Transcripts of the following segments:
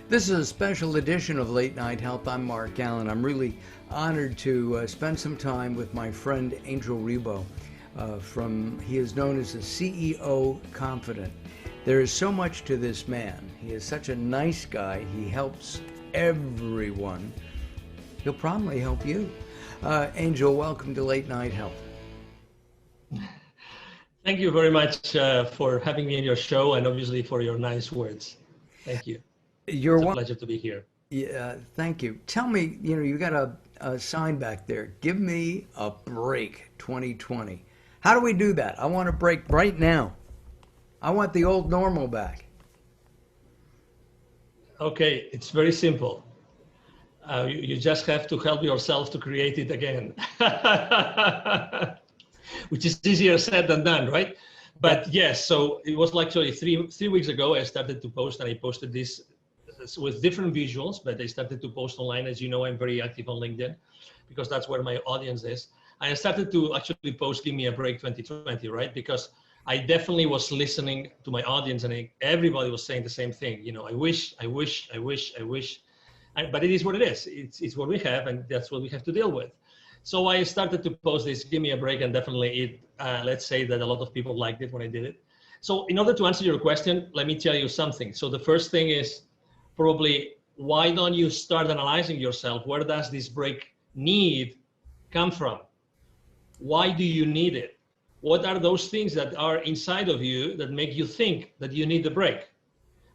This is a special edition of Late Night Health. I'm Mark Allen. I'm really honored to spend some time with my friend Angel Ribo. He is known as the CEO Confidant. There is so much to this man. He is such a nice guy. He helps everyone. He'll probably help you. Angel, welcome to Late Night Health. Thank you very much for having me in your show and obviously for your nice words. Thank you. It's a pleasure to be here. Yeah, thank you. Tell me, you got a sign back there. Give me a break 2020. How do we do that? I want a break right now. I want the old normal back. Okay, it's very simple. You just have to help yourself to create it again, which is easier said than done, right? But yes, so it was actually three weeks ago I started to post, and I posted this with different visuals, but I started to post online. As you know, I'm very active on LinkedIn because that's where my audience is. And I started to actually post, give me a break 2020, right? Because I definitely was listening to my audience and everybody was saying the same thing. I wish. But it is what it is. It's what we have, and that's what we have to deal with. So I started to post this, give me a break, and definitely let's say that a lot of people liked it when I did it. So in order to answer your question, let me tell you something. So the first thing is probably, why don't you start analyzing yourself? Where does this break need come from? Why do you need it? What are those things that are inside of you that make you think that you need the break?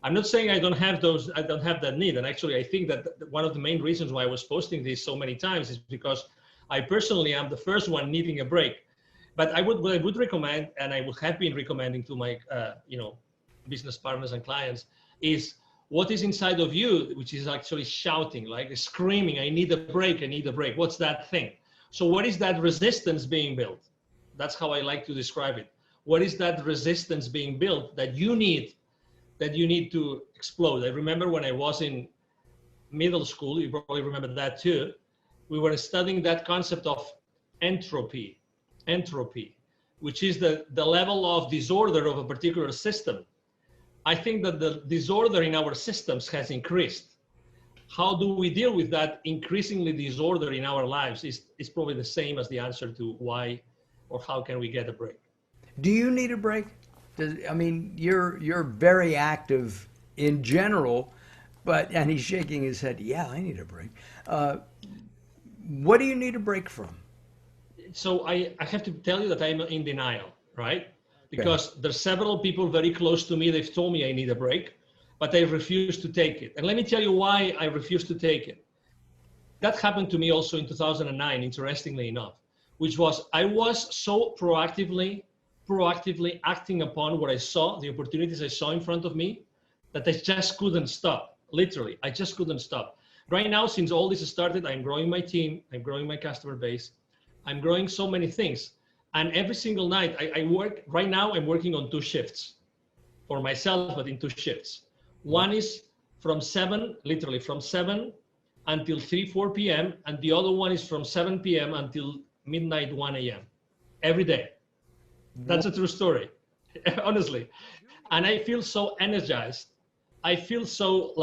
I'm not saying I don't have that need. And actually, I think that one of the main reasons why I was posting this so many times is because I personally am the first one needing a break. But what I would recommend, and I would have been recommending to my business partners and clients, is what is inside of you, which is actually shouting, like screaming, I need a break, I need a break. What's that thing? So what is that resistance being built? That's how I like to describe it. What is that resistance being built that you need to explode? I remember when I was in middle school, you probably remember that too, we were studying that concept of entropy, which is the level of disorder of a particular system. I think that the disorder in our systems has increased. How do we deal with that increasingly disorder in our lives is probably the same as the answer to why or how can we get a break. Do you need a break? You're very active in general, and he's shaking his head. Yeah, I need a break. What do you need a break from? So I have to tell you that I'm in denial, right? Because there's several people very close to me, they've told me I need a break, but I refuse to take it. And let me tell you why I refuse to take it. That happened to me also in 2009, interestingly enough, which was I was so proactively acting upon what I saw, the opportunities I saw in front of me, that I just couldn't stop. Literally, I just couldn't stop. Right now, since all this started, I'm growing my team, I'm growing my customer base, I'm growing so many things. And every single night I work, right now I'm working on 2 shifts for myself, but in 2 shifts. One is from 7 until 4 p.m. And the other one is from 7 p.m. until midnight, 1 a.m. every day. That's a true story, honestly. And I feel so energized. I feel so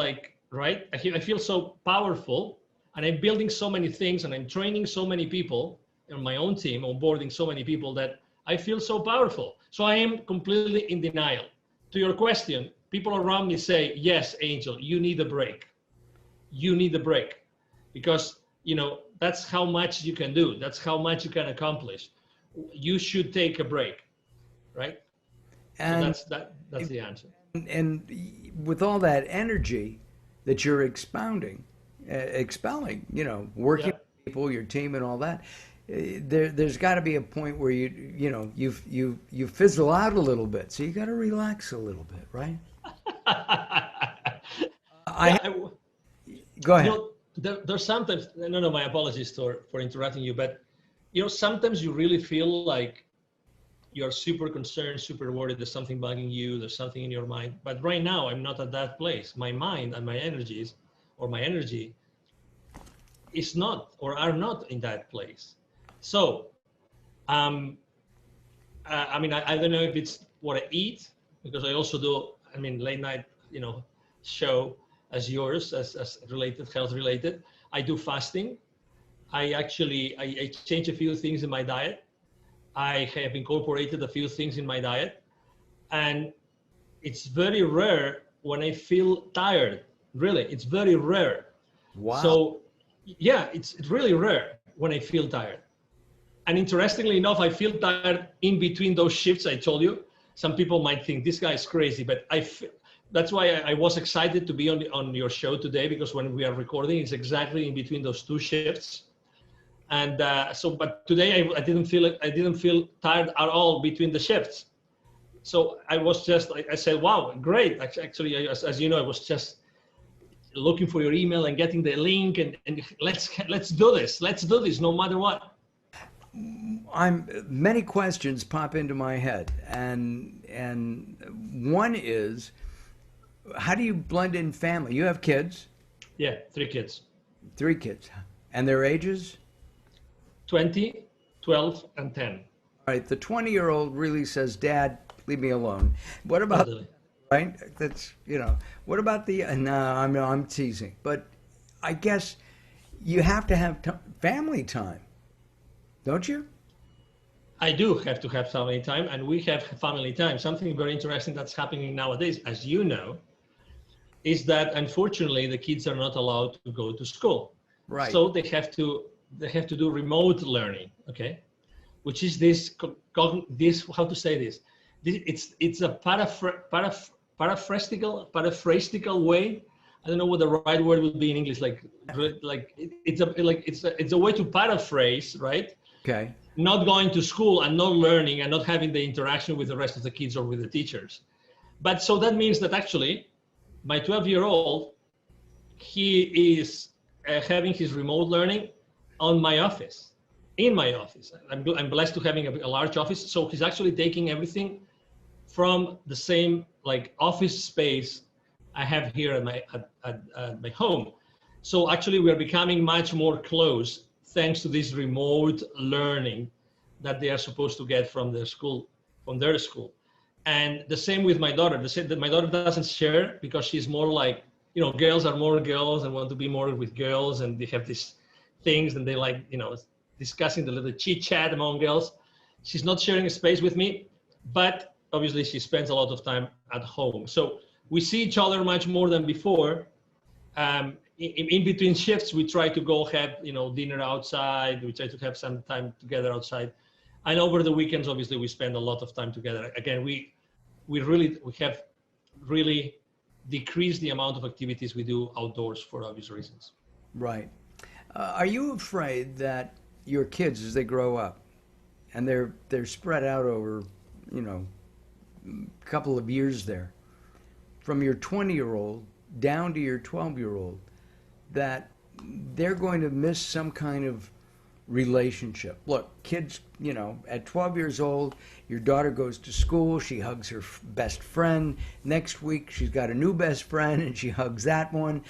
right? I feel so powerful, and I'm building so many things, and I'm training so many people on my own team, onboarding so many people that I feel so powerful. So I am completely in denial. To your question, people around me say, yes, Angel, you need a break. You need a break because, that's how much you can do. That's how much you can accomplish. You should take a break, right? And so that's the answer. And with all that energy that you're expelling, working with people, your team, and all that, there's got to be a point where you fizzle out a little bit. So you got to relax a little bit, right? Go ahead. There's sometimes, no, my apologies for interrupting you, but sometimes you really feel like you're super concerned, super worried, there's something bugging you, there's something in your mind. But right now, I'm not at that place. My mind and my energy is not or are not in that place. So, I don't know if it's what I eat, because I also do, late night, show as yours, as related, health related. I do fasting. I change a few things in my diet. I have incorporated a few things in my diet, and it's very rare when I feel tired. Really, it's very rare. Wow. So yeah, it's really rare when I feel tired. And interestingly enough, I feel tired in between those shifts I told you. Some people might think this guy is crazy, but that's why I was excited to be on your show today, because when we are recording, it's exactly in between those two shifts. And but today I didn't feel it. I didn't feel tired at all between the shifts. So I was just, I said, wow, great. Actually, as you know, I was just looking for your email and getting the link, and let's do this. Let's do this no matter what. Many questions pop into my head, and one is, how do you blend in family? You have kids, Yeah, 3 kids, 3 kids, and their ages? 20, 12, and 10. All right, the 20-year-old really says, "Dad, leave me alone." What about, Totally. right? That's, what about the, no, I'm teasing, but I guess you have to have family time, don't you? I do have to have family time, and we have family time. Something very interesting that's happening nowadays, as you know, is that unfortunately the kids are not allowed to go to school. Right. So they have to do remote learning, okay? Which is this how to say this? It's a paraphrasetical way. I don't know what the right word would be in English. It's a way to paraphrase, right? Okay. Not going to school and not learning and not having the interaction with the rest of the kids or with the teachers. But so that means that actually my 12-year-old, he is having his remote learning on my office, in my office. I'm blessed to having a large office. So he's actually taking everything from the same office space I have here at my home. So actually we're becoming much more close thanks to this remote learning that they are supposed to get from their school. And the same with my daughter. My daughter doesn't share because she's more like, girls are more girls and want to be more with girls, and they have these things and they like, discussing the little chit chat among girls. She's not sharing a space with me, but obviously she spends a lot of time at home. So we see each other much more than before. In between shifts, we try to go have, dinner outside. We try to have some time together outside. And over the weekends, obviously, we spend a lot of time together. Again, we have really decreased the amount of activities we do outdoors for obvious reasons. Right. Are you afraid that your kids, as they grow up, and they're spread out over, a couple of years there, from your 20-year-old down to your 12-year-old, that they're going to miss some kind of relationship? Look, kids, at 12 years old, your daughter goes to school, she hugs her best friend. Next week, she's got a new best friend, and she hugs that one.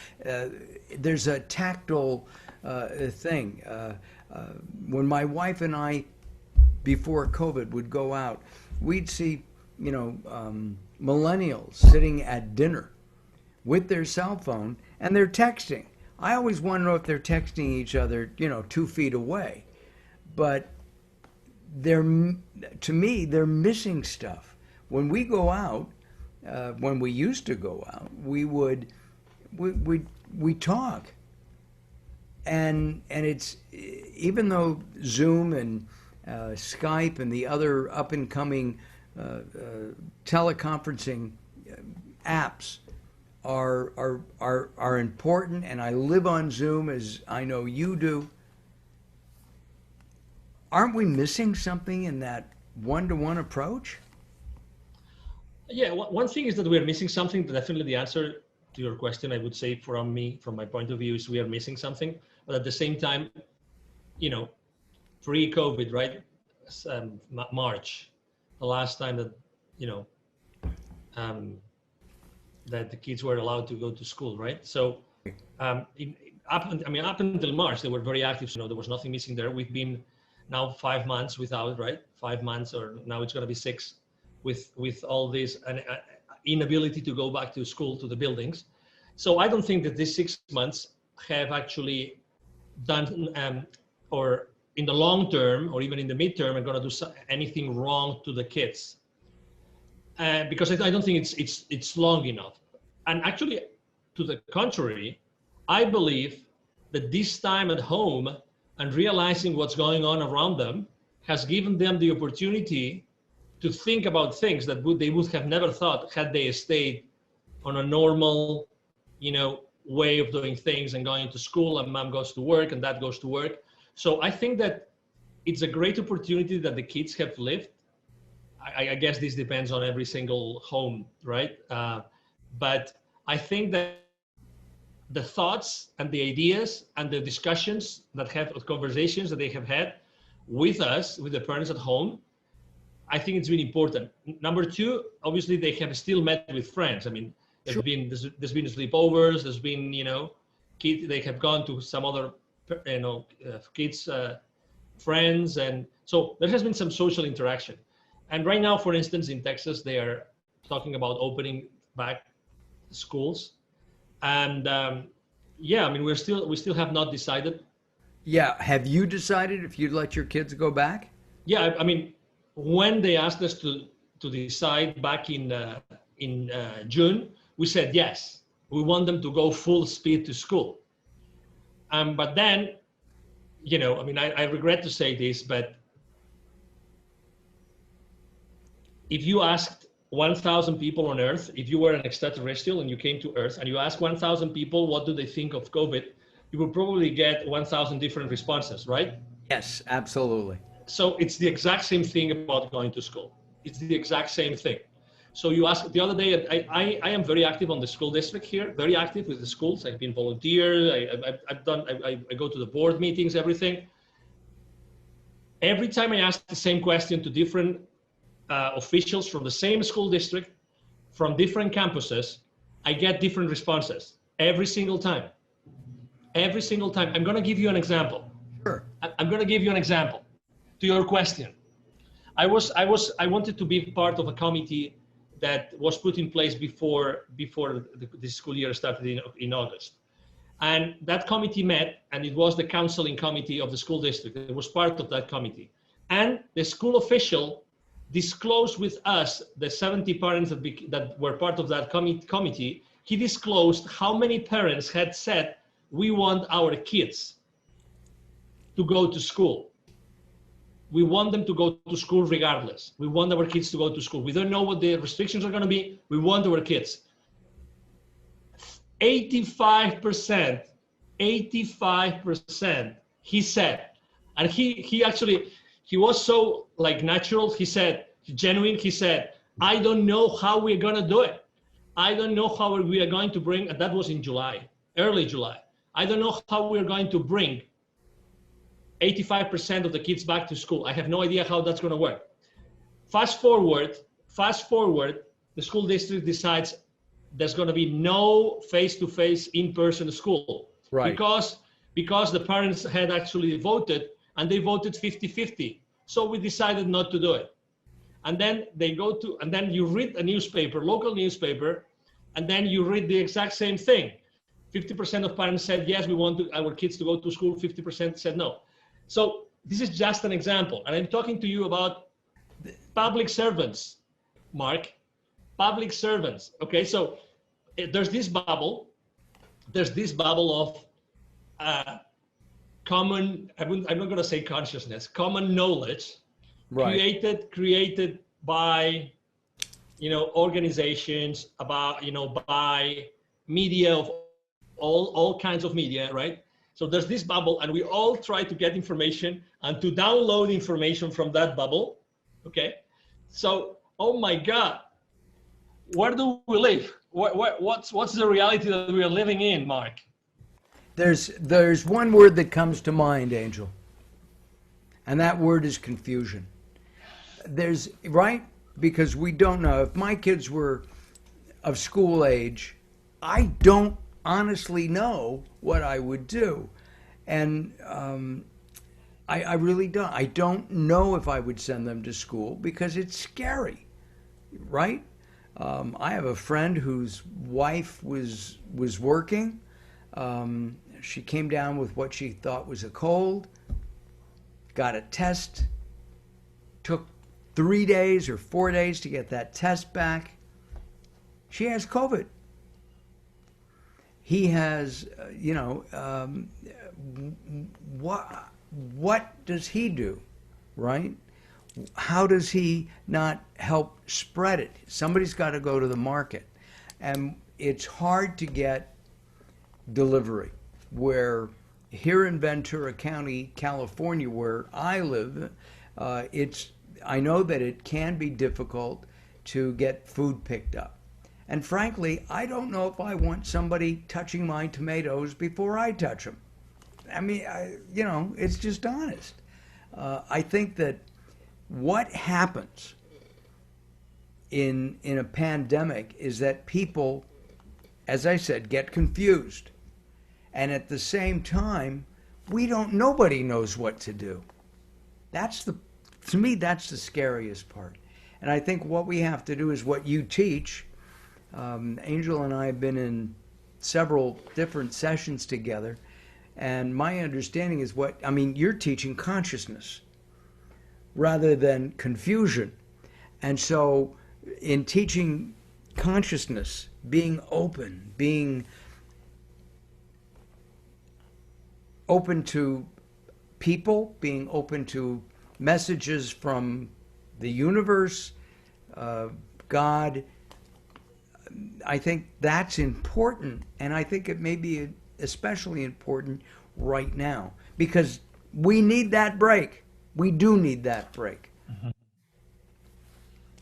There's a tactile thing. When my wife and I, before COVID, would go out, we'd see, millennials sitting at dinner with their cell phone, and they're texting. I always want to know if they're texting each other, 2 feet away. But to me, they're missing stuff. When we go out, when we used to go out, we talk. And it's, even though Zoom and Skype and the other up and coming teleconferencing apps are important, and I live on Zoom, as I know you do. Aren't we missing something in that one-to-one approach? Yeah, one thing is that we're missing something. Definitely the answer to your question, I would say from my point of view, is we are missing something. But at the same time, pre-COVID, right? March, the last time that, that the kids were allowed to go to school, right? So up until March, they were very active. So, there was nothing missing there. We've been now 5 months without, right? 5 months, or now it's going to be 6, with all this inability to go back to school, to the buildings. So I don't think that these 6 months have actually done, or in the long term, or even in the midterm, are going to do anything wrong to the kids. Because I don't think it's long enough. And actually, to the contrary, I believe that this time at home and realizing what's going on around them has given them the opportunity to think about things that they would have never thought had they stayed on a normal, way of doing things and going to school, and mom goes to work and dad goes to work. So I think that it's a great opportunity that the kids have lived. I guess this depends on every single home, right? But I think that the thoughts and the ideas and the discussions conversations that they have had with us, with the parents at home, I think it's been important. Number two, obviously they have still met with friends. I mean, there's been sleepovers, there's been, kids, they have gone to some other, kids, friends. And so there has been some social interaction. And right now, for instance, in Texas, they are talking about opening back schools. And yeah, I mean, we still have not decided. Yeah, have you decided if you'd let your kids go back? Yeah, I mean, when they asked us to decide back in June, we said yes. We want them to go full speed to school. But then, I mean, I regret to say this, but if you asked 1,000 people on Earth, if you were an extraterrestrial and you came to Earth and you asked 1,000 people what do they think of COVID, you will probably get 1,000 different responses, right? Yes, absolutely. So it's the exact same thing about going to school. It's the exact same thing. So you asked the other day, I am very active on the school district here, very active with the schools. I've been volunteer. I go to the board meetings, everything. Every time I ask the same question to different officials from the same school district, from different campuses, I get different responses every single time. Every single time. I'm going to give you an example. Sure. I'm going to give you an example to your question. I wanted to be part of a committee that was put in place before the school year started in August. And that committee met, and it was the counseling committee of the school district. It was part of that committee. And the school official disclosed with us, the 70 parents that were part of that committee, he disclosed how many parents had said, we want our kids to go to school. We want them to go to school regardless. We want our kids to go to school. We don't know what the restrictions are going to be. We want our kids. 85%, he said. And he was so natural. He said, genuine. He said, I don't know how we're going to do it. I don't know how we are going to bring, and that was in July, early July. I don't know how we're going to bring 85% of the kids back to school. I have no idea how that's going to work. Fast forward, the school district decides there's going to be no face-to-face in-person school. Right. Because the parents had actually voted, and they voted 50-50. So we decided not to do it. And then and then you read a newspaper, local newspaper, and then you read the exact same thing. 50% of parents said, yes, we want our kids to go to school. 50% said no. So this is just an example. And I'm talking to you about public servants, Mark, public servants. Okay, so there's this bubble of common, I'm not going to say consciousness, common knowledge, right, created by, organizations, by media of all kinds of media, right? So there's this bubble, and we all try to get information and to download information from that bubble. Okay, so oh my God, where do we live? What's the reality that we are living in, Mark? There's one word that comes to mind, Angel, and that word is confusion. Because we don't know. If my kids were of school age, I don't honestly know what I would do. And I really don't. I don't know if I would send them to school because it's scary, right? I have a friend whose wife was working. She came down with what she thought was a cold, got a test, took 3 days or 4 days to get that test back. She has COVID. He has, what does he do, right? How does he not help spread it? Somebody's got to go to the market. And it's hard to get delivery. Where here in Ventura County, California, where I live, I know that it can be difficult to get food picked up. And frankly, I don't know if I want somebody touching my tomatoes before I touch them. I mean, it's just honest. I think that what happens in a pandemic is that people, as I said, get confused. And at the same time, nobody knows what to do. To me, that's the scariest part. And I think what we have to do is what you teach. Angel and I have been in several different sessions together. And my understanding is you're teaching consciousness rather than confusion. And so in teaching consciousness, being open to people, being open to messages from the universe, God, I think that's important. And I think it may be especially important right now because we need that break. We do need that break. Mm-hmm.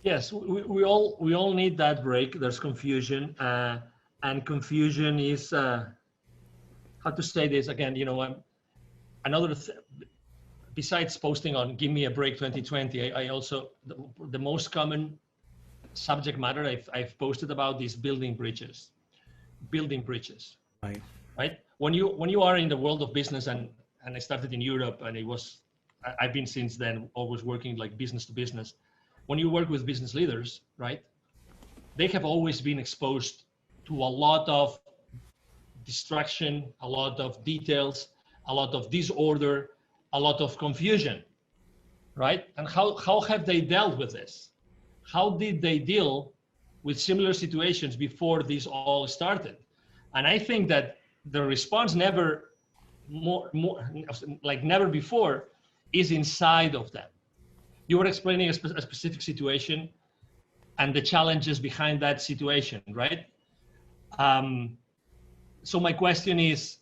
Yes, we all need that break. There's confusion, and confusion is how to say this again. Besides posting on "Give Me a Break 2020," I also the most common subject matter I've posted about is building bridges. Right. When you are in the world of business, and I started in Europe, and I've been since then always working like business to business. When you work with business leaders, right, they have always been exposed to a lot of distraction, a lot of details, a lot of disorder, a lot of confusion, right? And how have they dealt with this? How did they deal with similar situations before this all started? And I think that the response never before is inside of that. You were explaining a specific situation and the challenges behind that situation, right? So my question is,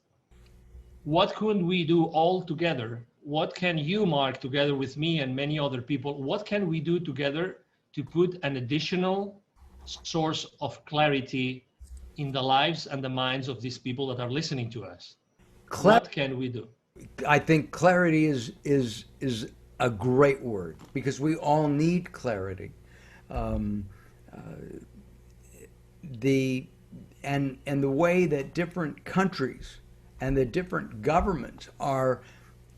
what could we do all together? What can you, Mark, together with me and many other people, what can we do together to put an additional source of clarity in the lives and the minds of these people that are listening to us? What can we do? I think clarity is a great word because we all need clarity. The way that different countries and the different governments are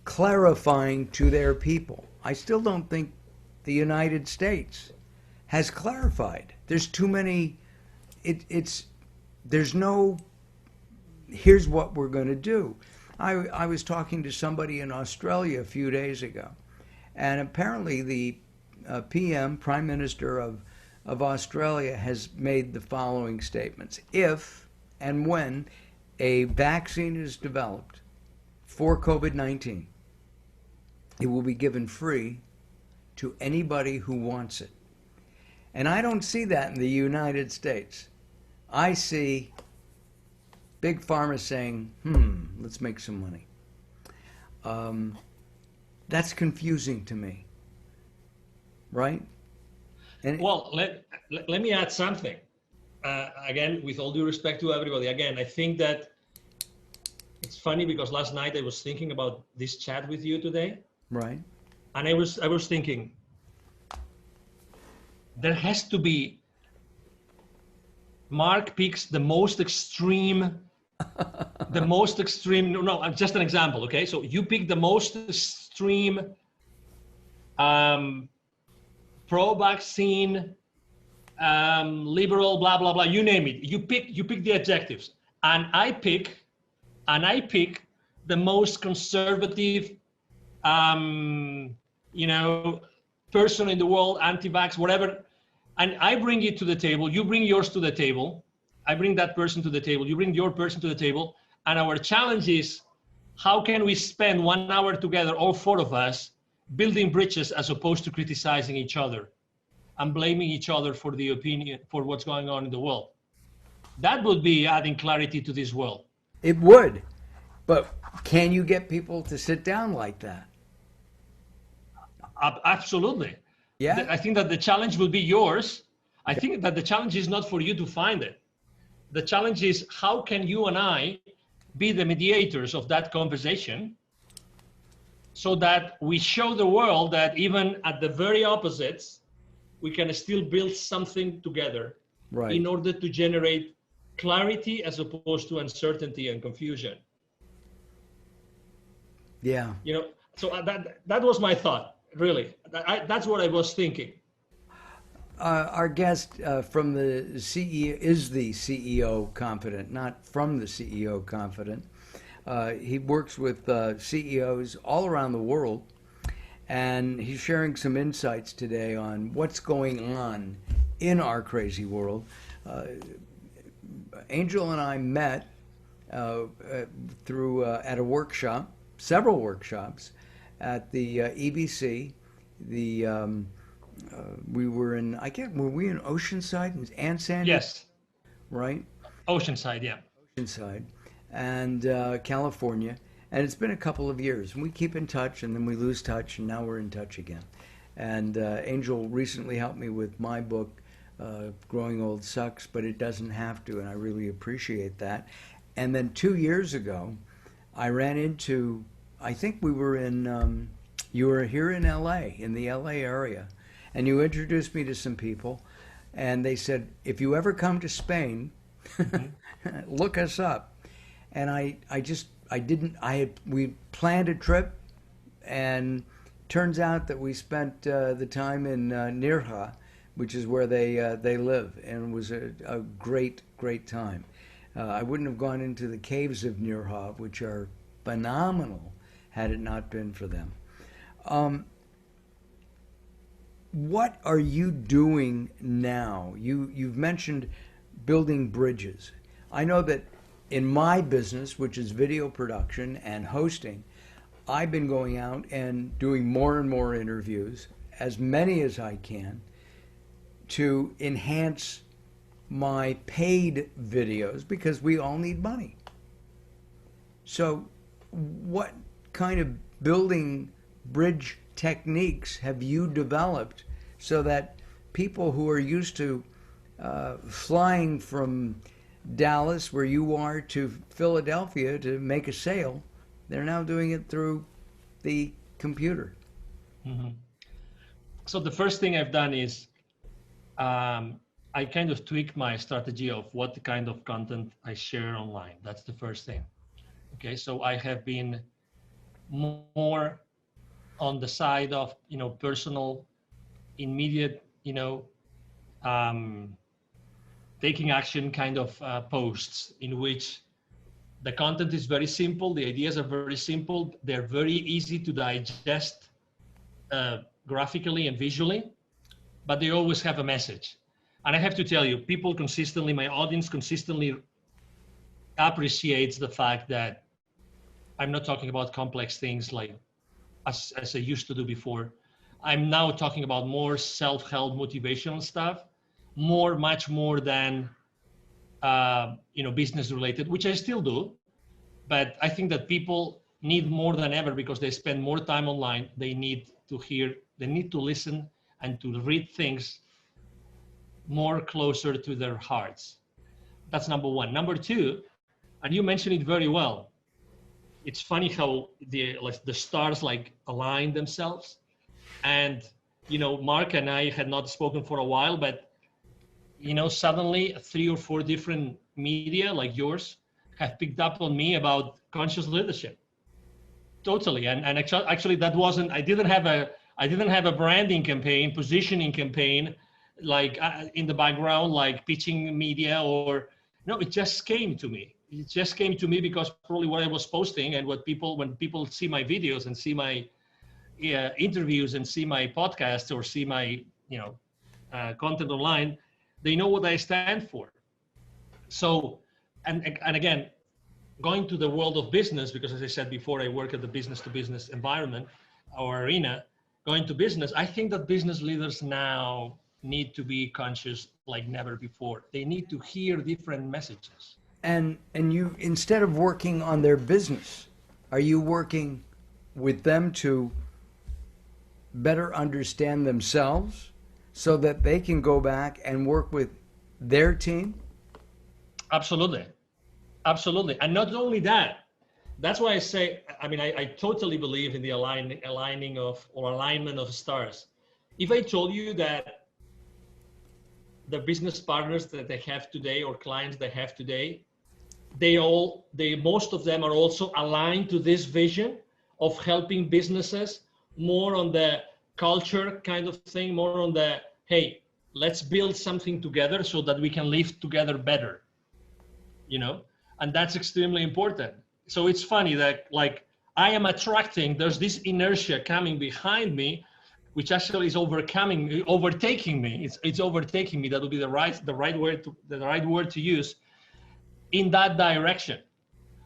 clarifying to their people. I still don't think the United States has clarified. There's too many. There's no. Here's what we're going to do. I was talking to somebody in Australia a few days ago, and apparently the PM, Prime Minister of Australia, has made the following statements. If and when a vaccine is developed for COVID-19, it will be given free to anybody who wants it. And I don't see that in the United States. I see Big Pharma saying, let's make some money. That's confusing to me, right? Well, let me add something. Again, with all due respect to everybody, again, I think that it's funny because last night I was thinking about this chat with you today. Right. And I was thinking, there has to be, Mark picks the most extreme, no, just an example, okay? So you pick the most extreme pro-vaccine liberal, blah blah blah. You name it. You pick the adjectives, and I pick the most conservative, you know, person in the world, anti-vax, whatever, and I bring it to the table. You bring yours to the table. I bring that person to the table. You bring your person to the table, and our challenge is, how can we spend 1 hour together, all four of us, building bridges as opposed to criticizing each other and blaming each other for the opinion, for what's going on in the world. That would be adding clarity to this world. It would. But can you get people to sit down like that? Absolutely. Yeah. I think that the challenge will be yours. I think that the challenge is not for you to find it. The challenge is, how can you and I be the mediators of that conversation so that we show the world that even at the very opposites, we can still build something together, right, in order to generate clarity as opposed to uncertainty and confusion. Yeah. You know, so that was my thought, really. That's what I was thinking. Our guest from the CEO is the CEO Confidant, not from the CEO Confidant. He works with CEOs all around the world, and he's sharing some insights today on what's going on in our crazy world. Angel and I met through at a workshop, several workshops at the EBC. We were in, were we in Oceanside and Sandy? Yes. Right? Oceanside, yeah. Oceanside and California. And it's been a couple of years. And we keep in touch, and then we lose touch, and now we're in touch again. And Angel recently helped me with my book, Growing Old Sucks, but it doesn't have to, and I really appreciate that. And then 2 years ago, I ran into, I think we were in, you were here in LA, in the LA area, and you introduced me to some people, and they said, if you ever come to Spain, look us up. And we planned a trip, and turns out that we spent the time in Nirja, which is where they live, and it was a great time. I wouldn't have gone into the caves of Nirja, which are phenomenal, had it not been for them. What are you doing now? You've mentioned building bridges. I know that in my business, which is video production and hosting, I've been going out and doing more and more interviews, as many as I can, to enhance my paid videos, because we all need money. So what kind of building bridge techniques have you developed so that people who are used to flying from Dallas, where you are, to Philadelphia to make a sale, they're now doing it through the computer? Mm-hmm. So the first thing I've done is I kind of tweak my strategy of what kind of content I share online. That's the first thing. Okay, so I have been more on the side of, personal, immediate, taking action kind of posts, in which the content is very simple, the ideas are very simple, they're very easy to digest graphically and visually, but they always have a message. And I have to tell you, people consistently, my audience consistently appreciates the fact that I'm not talking about complex things like as I used to do before. I'm now talking about more self-help, motivational stuff, much more than business related, which I still do. But I think that people need more than ever, because they spend more time online. They need to hear, they need to listen and to read things more closer to their hearts. That's number one. Number two, and you mentioned it very well, it's funny how the stars align themselves. And Mark and I had not spoken for a while, but suddenly 3 or 4 different media like yours have picked up on me about conscious leadership. Totally. And actually that wasn't, I didn't have a branding campaign, positioning campaign like in the background, like pitching media, or no, it just came to me. It just came to me because probably what I was posting and when people see my videos and see my interviews and see my podcast or see my content online, they know what I stand for. So, and again, going to the world of business, because as I said before, I work at the business to business environment or arena. Going to business, I think that business leaders now need to be conscious like never before. They need to hear different messages. And you, instead of working on their business, are you working with them to better understand themselves so that they can go back and work with their team? Absolutely. Absolutely. And not only that, that's why I say, I mean, I totally believe in the alignment of stars. If I told you that the business partners that they have today or clients they have today, most of them are also aligned to this vision of helping businesses more on the culture kind of thing, more on the, hey, let's build something together so that we can live together better, and that's extremely important. So it's funny that like I am attracting, there's this inertia coming behind me, which actually is overtaking me. It's overtaking me. That would be the right word to use in that direction.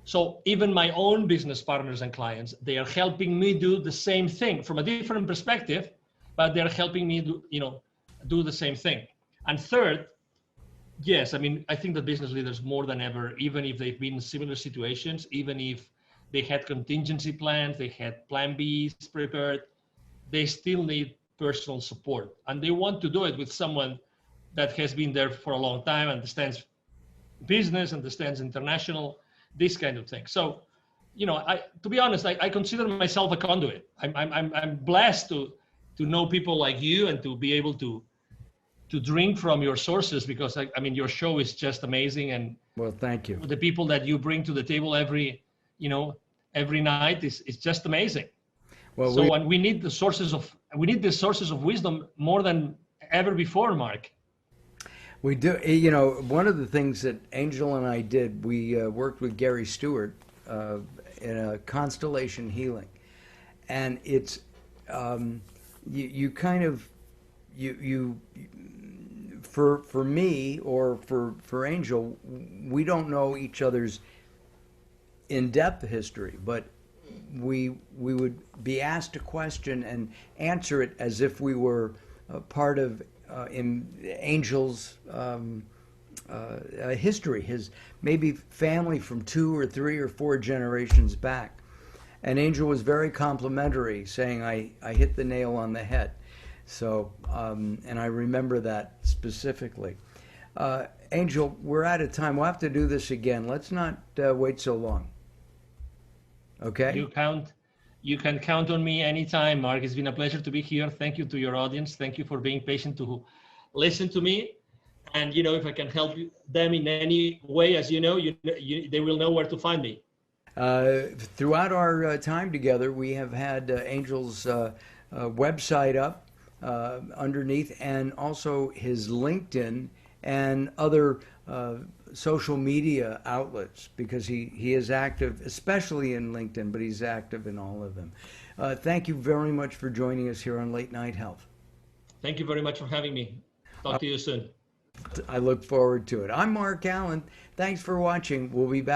So even my own business partners and clients, they are helping me do the same thing from a different perspective, but they're helping me do the same thing. And third, yes, I mean, I think that business leaders more than ever, even if they've been in similar situations, even if they had contingency plans, they had plan Bs prepared, they still need personal support. And they want to do it with someone that has been there for a long time, understands business, understands international, this kind of thing. So, to be honest, I consider myself a conduit. I'm blessed to know people like you and to be able to drink from your sources, because I mean your show is just amazing, and well, thank you. The people that you bring to the table every night is just amazing. Well, so we need the sources of wisdom more than ever before, Mark. We do. One of the things that Angel and I did, we worked with Gary Stewart in a constellation healing, and it's you kind of for me or for Angel, we don't know each other's in-depth history, but we would be asked a question and answer it as if we were part of in Angel's history, his maybe family from 2 or 3 or 4 generations back. And Angel was very complimentary, saying I hit the nail on the head. So, and I remember that specifically. Angel, we're out of time. We'll have to do this again. Let's not wait so long. Okay? You can count on me anytime, Mark. It's been a pleasure to be here. Thank you to your audience. Thank you for being patient to listen to me. And, if I can help them in any way, as they will know where to find me. Throughout our time together, we have had Angel's website up underneath, and also his LinkedIn and other social media outlets, because he is active, especially in LinkedIn, but he's active in all of them. Thank you very much for joining us here on Late Night Health. Thank you very much for having me. Talk to you soon. I look forward to it. I'm Mark Allen. Thanks for watching. We'll be back.